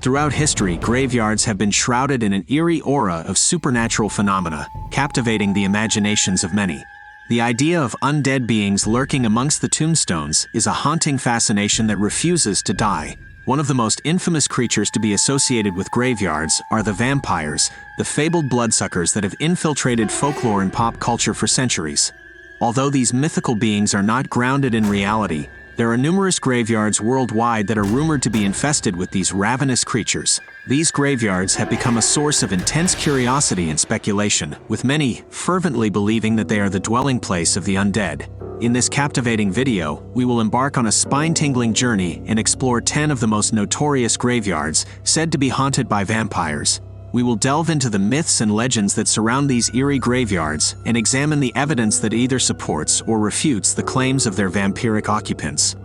Throughout history, graveyards have been shrouded in an eerie aura of supernatural phenomena, captivating the imaginations of many. The idea of undead beings lurking amongst the tombstones is a haunting fascination that refuses to die. One of the most infamous creatures to be associated with graveyards are the vampires, the fabled bloodsuckers that have infiltrated folklore and pop culture for centuries. Although these mythical beings are not grounded in reality, there are numerous graveyards worldwide that are rumored to be infested with these ravenous creatures. These graveyards have become a source of intense curiosity and speculation, with many fervently believing that they are the dwelling place of the undead. In this captivating video, we will embark on a spine-tingling journey and explore 10 of the most notorious graveyards said to be haunted by vampires. We will delve into the myths and legends that surround these eerie graveyards and examine the evidence that either supports or refutes the claims of their vampiric occupants.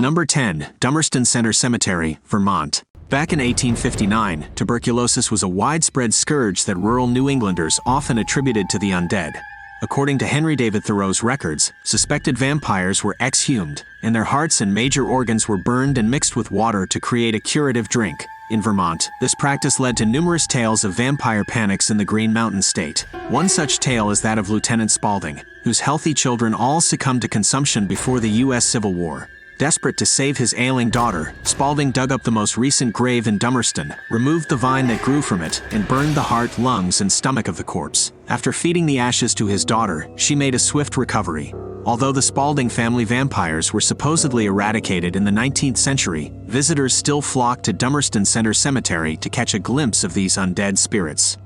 Number 10. Dummerston Center Cemetery, Vermont. Back in 1859, tuberculosis was a widespread scourge that rural New Englanders often attributed to the undead. According to Henry David Thoreau's records, suspected vampires were exhumed, and their hearts and major organs were burned and mixed with water to create a curative drink. In Vermont, this practice led to numerous tales of vampire panics in the Green Mountain State. One such tale is that of Lieutenant Spaulding, whose healthy children all succumbed to consumption before the U.S. Civil War. Desperate to save his ailing daughter, Spaulding dug up the most recent grave in Dummerston, removed the vine that grew from it, and burned the heart, lungs, and stomach of the corpse. After feeding the ashes to his daughter, she made a swift recovery. Although the Spaulding family vampires were supposedly eradicated in the 19th century, visitors still flocked to Dummerston Center Cemetery to catch a glimpse of these undead spirits.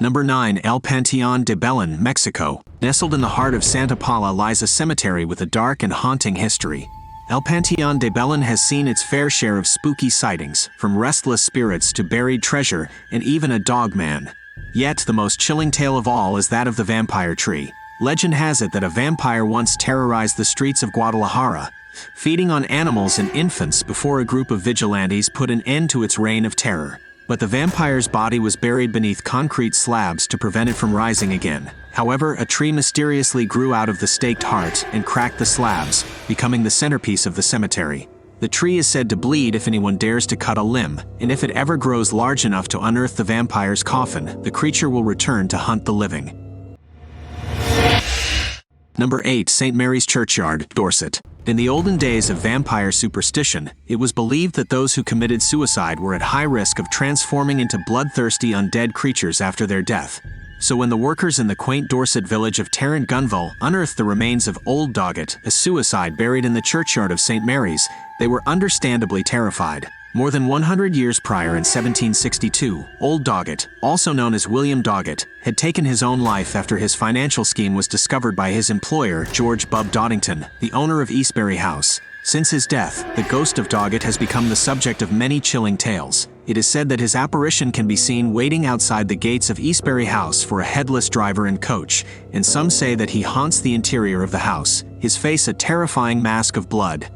Number 9. El Panteón de Belén, Mexico. Nestled in the heart of Santa Paula lies a cemetery with a dark and haunting history. El Panteón de Belén has seen its fair share of spooky sightings, from restless spirits to buried treasure and even a dogman. Yet the most chilling tale of all is that of the vampire tree. Legend has it that a vampire once terrorized the streets of Guadalajara, feeding on animals and infants before a group of vigilantes put an end to its reign of terror. But the vampire's body was buried beneath concrete slabs to prevent it from rising again. However, a tree mysteriously grew out of the staked heart and cracked the slabs, becoming the centerpiece of the cemetery. The tree is said to bleed if anyone dares to cut a limb, and if it ever grows large enough to unearth the vampire's coffin, the creature will return to hunt the living. Number 8. St. Mary's Churchyard, Dorset. In the olden days of vampire superstition, it was believed that those who committed suicide were at high risk of transforming into bloodthirsty undead creatures after their death. So when the workers in the quaint Dorset village of Tarrant Gunville unearthed the remains of Old Doggett, a suicide buried in the churchyard of St. Mary's, they were understandably terrified. More than 100 years prior in 1762, Old Doggett, also known as William Doggett, had taken his own life after his financial scheme was discovered by his employer, George Bub Doddington, the owner of Eastbury House. Since his death, the ghost of Doggett has become the subject of many chilling tales. It is said that his apparition can be seen waiting outside the gates of Eastbury House for a headless driver and coach, and some say that he haunts the interior of the house, his face a terrifying mask of blood.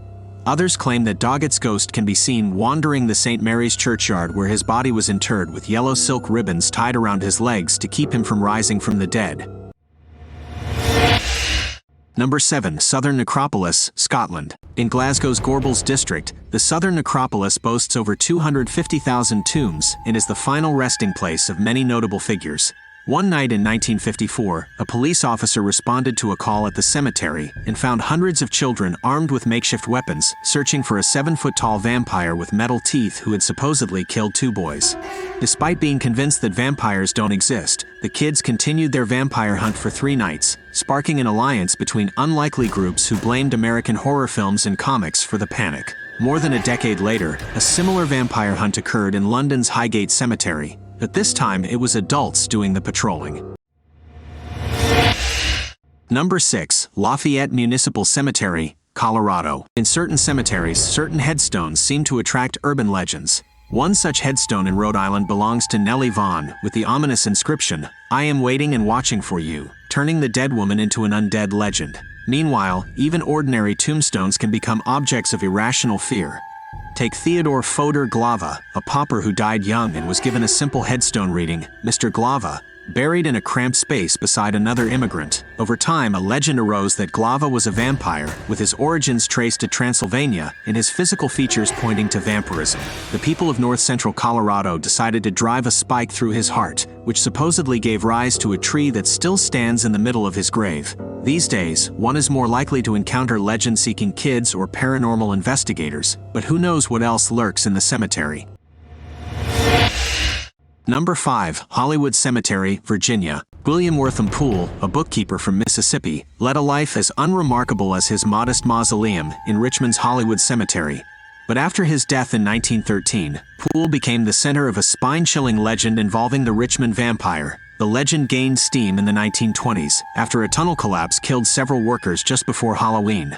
Others claim that Doggett's ghost can be seen wandering the St. Mary's churchyard where his body was interred with yellow silk ribbons tied around his legs to keep him from rising from the dead. Number 7. Southern Necropolis, Scotland. In Glasgow's Gorbals district, the Southern Necropolis boasts over 250,000 tombs and is the final resting place of many notable figures. One night in 1954, a police officer responded to a call at the cemetery and found hundreds of children armed with makeshift weapons, searching for a 7-foot-tall vampire with metal teeth who had supposedly killed 2 boys. Despite being convinced that vampires don't exist, the kids continued their vampire hunt for 3 nights, sparking an alliance between unlikely groups who blamed American horror films and comics for the panic. More than a decade later, a similar vampire hunt occurred in London's Highgate Cemetery, but this time it was adults doing the patrolling. Number 6. Lafayette Municipal Cemetery, Colorado. In certain cemeteries, certain headstones seem to attract urban legends. One such headstone in Rhode Island belongs to Nellie Vaughn, with the ominous inscription, "I am waiting and watching for you," turning the dead woman into an undead legend. Meanwhile, even ordinary tombstones can become objects of irrational fear. Take Theodore Fodor Glava, a pauper who died young and was given a simple headstone reading, "Mr. Glava, buried in a cramped space beside another immigrant. Over time, a legend arose that Glava was a vampire, with his origins traced to Transylvania and his physical features pointing to vampirism. The people of north-central Colorado decided to drive a spike through his heart, which supposedly gave rise to a tree that still stands in the middle of his grave. These days, one is more likely to encounter legend-seeking kids or paranormal investigators, but who knows what else lurks in the cemetery. Number 5. Hollywood Cemetery, Virginia. William Wortham Poole, a bookkeeper from Mississippi, led a life as unremarkable as his modest mausoleum in Richmond's Hollywood Cemetery. But after his death in 1913, Poole became the center of a spine-chilling legend involving the Richmond vampire. The legend gained steam in the 1920s, after a tunnel collapse killed several workers just before Halloween.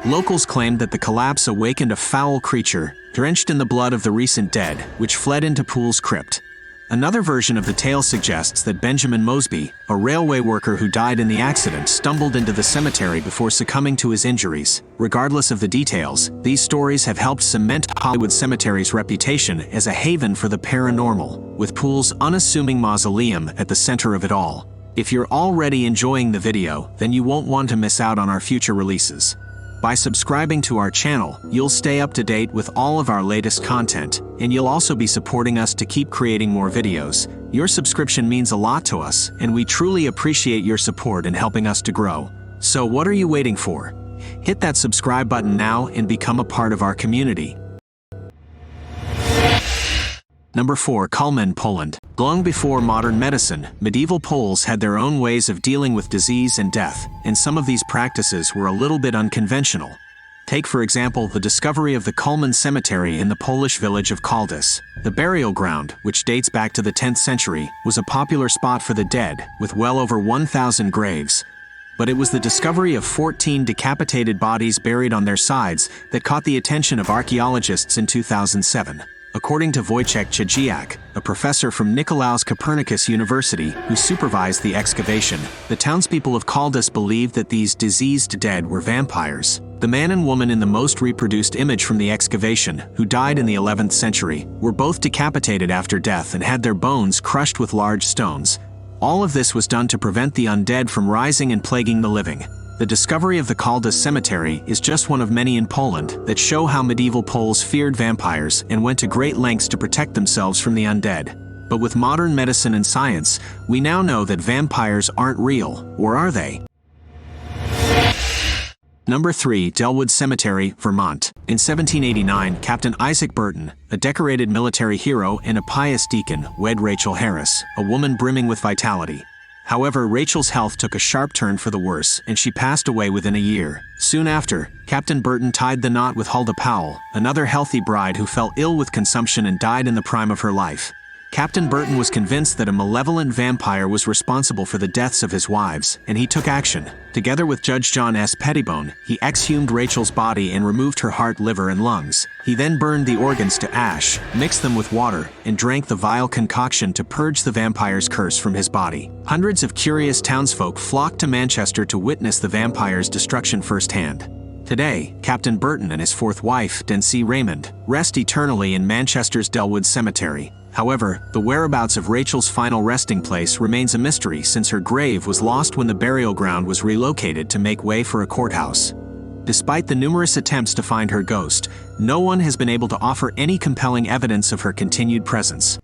Locals claimed that the collapse awakened a foul creature, drenched in the blood of the recent dead, which fled into Poole's crypt. Another version of the tale suggests that Benjamin Mosby, a railway worker who died in the accident, stumbled into the cemetery before succumbing to his injuries. Regardless of the details, these stories have helped cement Hollywood Cemetery's reputation as a haven for the paranormal, with Poole's unassuming mausoleum at the center of it all. If you're already enjoying the video, then you won't want to miss out on our future releases. By subscribing to our channel, you'll stay up to date with all of our latest content, and you'll also be supporting us to keep creating more videos. Your subscription means a lot to us, and we truly appreciate your support in helping us to grow. So what are you waiting for? Hit that subscribe button now and become a part of our community. Number 4. Kulmen, Poland. Long before modern medicine, medieval Poles had their own ways of dealing with disease and death, and some of these practices were a little bit unconventional. Take, for example, the discovery of the Kulmen Cemetery in the Polish village of Kaldys. The burial ground, which dates back to the 10th century, was a popular spot for the dead, with well over 1,000 graves. But it was the discovery of 14 decapitated bodies buried on their sides that caught the attention of archaeologists in 2007. According to Wojciech Ciedziak, a professor from Nicolaus Copernicus University who supervised the excavation, the townspeople of Kaldys believed that these diseased dead were vampires. The man and woman in the most reproduced image from the excavation, who died in the 11th century, were both decapitated after death and had their bones crushed with large stones. All of this was done to prevent the undead from rising and plaguing the living. The discovery of the Kaldys Cemetery is just one of many in Poland that show how medieval Poles feared vampires and went to great lengths to protect themselves from the undead. But with modern medicine and science, we now know that vampires aren't real, or are they? Number 3. Dellwood Cemetery, Vermont. In 1789, Captain Isaac Burton, a decorated military hero and a pious deacon, wed Rachel Harris, a woman brimming with vitality. However, Rachel's health took a sharp turn for the worse, and she passed away within a year. Soon after, Captain Burton tied the knot with Huldah Powell, another healthy bride who fell ill with consumption and died in the prime of her life. Captain Burton was convinced that a malevolent vampire was responsible for the deaths of his wives, and he took action. Together with Judge John S. Pettibone, he exhumed Rachel's body and removed her heart, liver, and lungs. He then burned the organs to ash, mixed them with water, and drank the vile concoction to purge the vampire's curse from his body. Hundreds of curious townsfolk flocked to Manchester to witness the vampire's destruction firsthand. Today, Captain Burton and his fourth wife, Dency Raymond, rest eternally in Manchester's Dellwood Cemetery. However, the whereabouts of Rachel's final resting place remains a mystery since her grave was lost when the burial ground was relocated to make way for a courthouse. Despite the numerous attempts to find her ghost, no one has been able to offer any compelling evidence of her continued presence.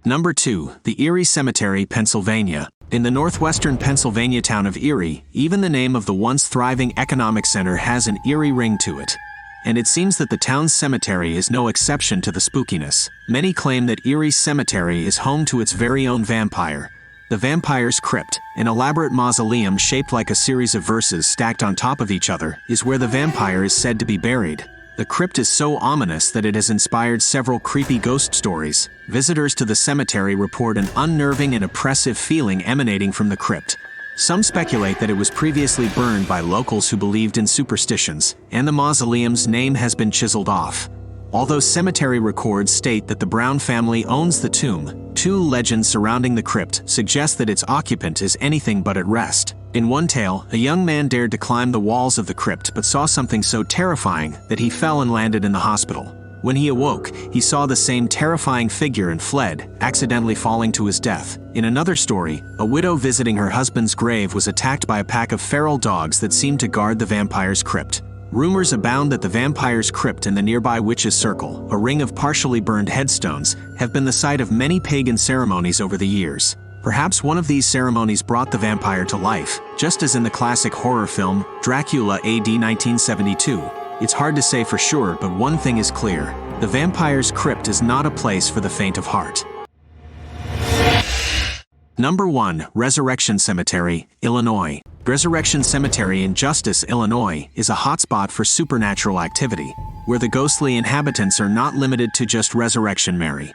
Number 2. The Erie Cemetery, Pennsylvania. In the northwestern Pennsylvania town of Erie, even the name of the once thriving economic center has an eerie ring to it. And it seems that the town's cemetery is no exception to the spookiness. Many claim that Erie Cemetery is home to its very own vampire. The vampire's crypt, an elaborate mausoleum shaped like a series of verses stacked on top of each other, is where the vampire is said to be buried. The crypt is so ominous that it has inspired several creepy ghost stories. Visitors to the cemetery report an unnerving and oppressive feeling emanating from the crypt. Some speculate that it was previously burned by locals who believed in superstitions, and the mausoleum's name has been chiseled off. Although cemetery records state that the Brown family owns the tomb, two legends surrounding the crypt suggest that its occupant is anything but at rest. In one tale, a young man dared to climb the walls of the crypt but saw something so terrifying that he fell and landed in the hospital. When he awoke, he saw the same terrifying figure and fled, accidentally falling to his death. In another story, a widow visiting her husband's grave was attacked by a pack of feral dogs that seemed to guard the vampire's crypt. Rumors abound that the vampire's crypt and the nearby witch's circle, a ring of partially burned headstones, have been the site of many pagan ceremonies over the years. Perhaps one of these ceremonies brought the vampire to life, just as in the classic horror film, Dracula AD 1972. It's hard to say for sure, but one thing is clear. The vampire's crypt is not a place for the faint of heart. Number 1. Resurrection Cemetery, Illinois. Resurrection Cemetery in Justice, Illinois, is a hotspot for supernatural activity, where the ghostly inhabitants are not limited to just Resurrection Mary.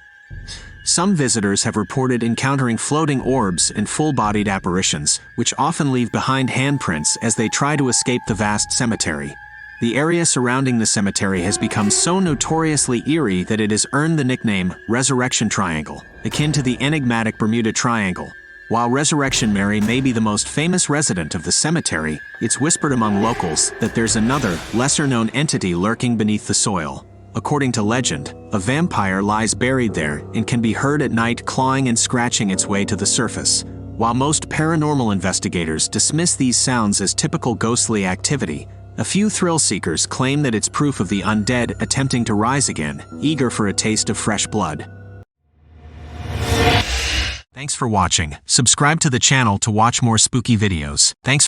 Some visitors have reported encountering floating orbs and full-bodied apparitions, which often leave behind handprints as they try to escape the vast cemetery. The area surrounding the cemetery has become so notoriously eerie that it has earned the nickname Resurrection Triangle, akin to the enigmatic Bermuda Triangle. While Resurrection Mary may be the most famous resident of the cemetery, it's whispered among locals that there's another, lesser-known entity lurking beneath the soil. According to legend, a vampire lies buried there and can be heard at night clawing and scratching its way to the surface. While most paranormal investigators dismiss these sounds as typical ghostly activity, a few thrill-seekers claim that it's proof of the undead attempting to rise again, eager for a taste of fresh blood. Thanks for watching. Subscribe to the channel to watch more spooky videos. Thanks.